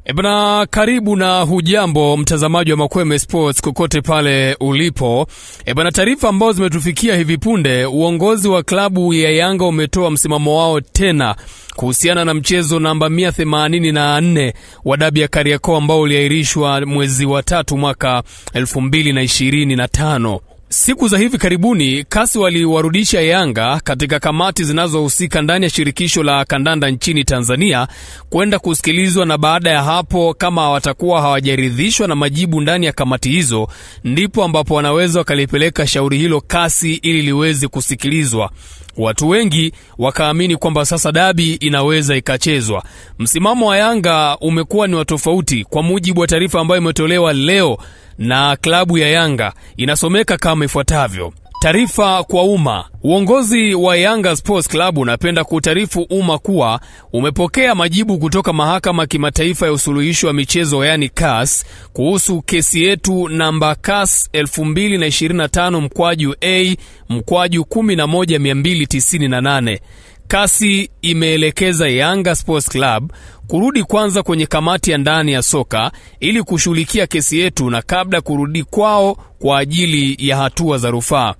Ebana, karibu na hujambo mtazamaji wa Makweme Sports kokote pale ulipo. Ebana, taarifa ambazo zimetufikia hivi punde, uongozi wa klabu ya Yanga umetoa msimamo wao tena kuhusiana na mchezo namba 184 wa dabi ya Kariakoo ambao uliahirishwa mwezi wa 3 mwaka 2025. Siku za hivi karibuni kasi waliwarudisha Yanga katika kamati zinazohusika ndani ya shirikisho la kandanda nchini Tanzania kwenda kusikilizwa, na baada ya hapo kama watakuwa hawajaridhishwa na majibu ndani ya kamati hizo, ndipo ambapo wanaweza wakalipeleka shauri hilo kasi ili liweze kusikilizwa. Watu wengi wakaamini kwamba sasa dabi inaweza ikachezwa. Msimamo wa Yanga umekuwa ni wa tofauti. Kwa mujibu wa taarifa ambayo imetolewa leo na klabu ya Yanga, inasomeka kama ifuatavyo. Taarifa kwa umma. Uongozi wa Yanga Sports Club unapenda kutaarifu umma kuwa umepokea majibu kutoka mahakama kimataifa ya usuluhisho wa michezo yani CAS kuhusu kesi yetu namba CAS 2025/A/11298. Kasi imeelekeza Yanga Sports Club kurudi kwanza kwenye kamati ya ndani ya soka ili kushughulikia kesi yetu na kabla kurudi kwao kwa ajili ya hatua za rufaa.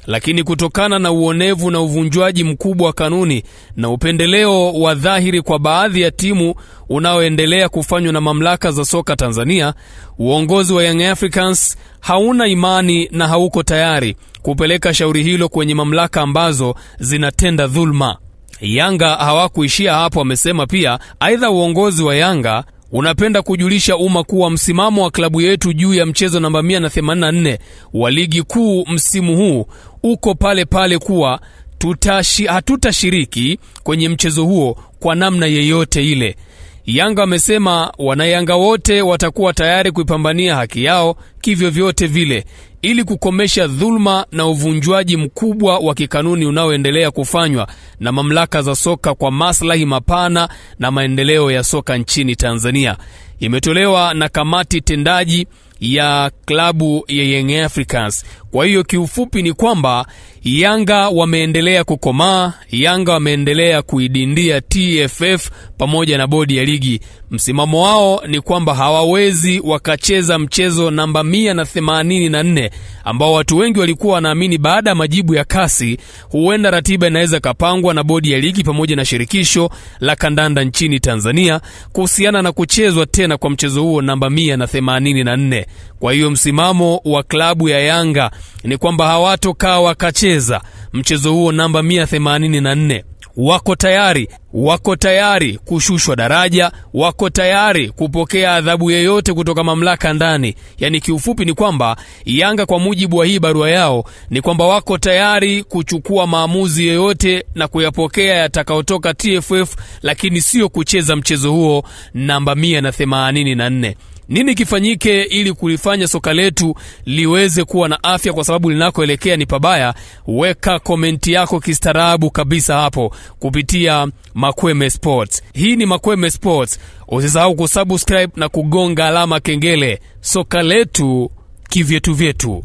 Lakini kutokana na uonevu na uvunjwaji mkubwa wa kanuni na upendeleo wa dhahiri kwa baadhi ya timu unaoendelea kufanywa na mamlaka za soka Tanzania, uongozi wa Young Africans hauna imani na hauko tayari kupeleka shauri hilo kwenye mamlaka ambazo zinatenda dhulma. Yanga hawakuishia hapo, wamesema pia. Aidha, uongozi wa Yanga unapenda kujulisha umma kuwa msimamo wa klabu yetu juu ya mchezo namba 184 wa ligi kuu msimu huu uko pale pale kuwa hatutashiriki kwenye mchezo huo kwa namna yeyote ile. Yanga wamesema wanayanga wote watakuwa tayari kuipambania haki yao kivyo vyote vile ili kukomesha dhulma na uvunjwaji mkubwa wa kikanuni unaoendelea kufanywa na mamlaka za soka kwa maslahi mapana na maendeleo ya soka nchini Tanzania. Imetolewa na kamati tendaji ya klabu ya Young Africans. Kwa hiyo kiufupi ni kwamba Yanga wameendelea kukomaa, Yanga wameendelea kuidindia TFF pamoja na bodi ya ligi. Msimamo wao ni kwamba hawawezi wakacheza mchezo namba 184 ambao watu wengi walikuwa wanaamini baada ya majibu ya kasi huenda ratiba inaweza kapangwa na bodi ya ligi pamoja na shirikisho la kandanda nchini Tanzania kuhusiana na kuchezwa tena kwa mchezo huo namba 184. Kwa hiyo msimamo wa klabu ya Yanga ni kwamba hawatokaa wakacheza mchezo huo namba 184. Wako tayari kushushwa daraja, wako tayari kupokea adhabu yoyote kutoka mamlaka ndani. Yani kiufupi ni kwamba Yanga kwa mujibu wa hii barua yao ni kwamba wako tayari kuchukua maamuzi yoyote na kuyapokea yatakayotoka TFF, lakini sio kucheza mchezo huo namba 184. Nini kifanyike ili kulifanya soka letu liweze kuwa na afya, kwa sababu linakoelekea ni pabaya? Weka komenti yako kistaarabu kabisa hapo kupitia Makweme Sports. Hii ni Makweme Sports. Usisahau kusubscribe na kugonga alama kengele. Soka letu kivyetu vyetu.